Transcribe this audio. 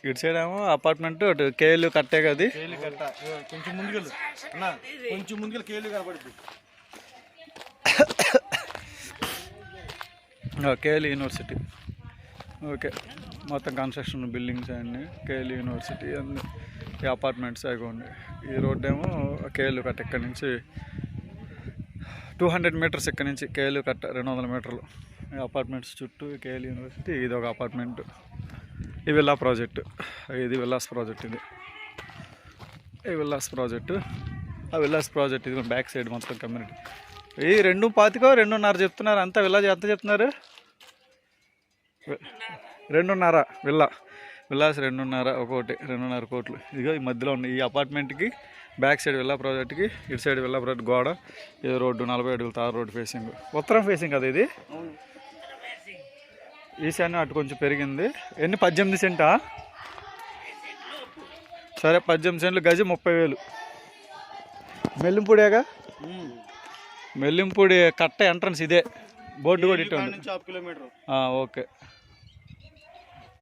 ఇటు సైడ్ ఏమో అపార్ట్మెంట్, అటు కేలు కట్టే కదా. కొంచెం ముందుకెళ్ళు అన్న, కొంచెం ముందుకెళ్ళి కేలు కనపడుతుంది. KL university. ఓకే, మొత్తం కన్స్ట్రక్షన్ బిల్డింగ్స్ అన్నీ కేఎల్ యూనివర్సిటీ అన్నీ. ఈ అపార్ట్మెంట్స్ అయిపోండి. ఈ రోడ్ ఏమో కేఎల్ కట్ట. ఇక్కడ నుంచి 200 మీటర్స్. ఇక్కడ నుంచి కేఎల్ కట్ట 200 మీటర్లు. ఈ అపార్ట్మెంట్స్ చుట్టూ కేఎల్ యూనివర్సిటీ. ఇది ఒక అపార్ట్మెంట్. ఈ విల్లా ప్రాజెక్టు. ఇది విల్లాస్ ప్రాజెక్ట్. ఇది ఈ విల్లాస్ ప్రాజెక్టు. ఆ విల్లాస్ ప్రాజెక్ట్ ఇది బ్యాక్ సైడ్ మొత్తం కమ్యూనిటీ. ఈ 2.25 2.5 చెప్తున్నారు. అంతా విల్లా ఎంత చెప్తున్నారు? 2.5 విల్లాస్ 2.5 ఒకటి 2.5 కోట్లు. ఇదిగో ఈ మధ్యలో ఉన్న ఈ అపార్ట్మెంట్కి బ్యాక్ సైడ్ విల్లా ప్రాజెక్ట్కి, ఇటు సైడ్ విల్లా ప్రాజెక్ట్ గోడ. ఇది రోడ్డు 40 అడుగులు తార్ రోడ్డు ఫేసింగ్. ఉత్తరం ఫేసింగ్ కదా ఇది. ఈశాన్యం అటు కొంచెం పెరిగింది. ఎన్ని 18 సెంటా? సరే 18 సెంట్లు. గజం 30,000. మెల్లింపూడేగా. మెల్లింపూడి కట్ట ఎంట్రన్స్ ఇదే. బోర్డు కూడా ఇటు ఉంది. కిలోమీటర్. ఓకే.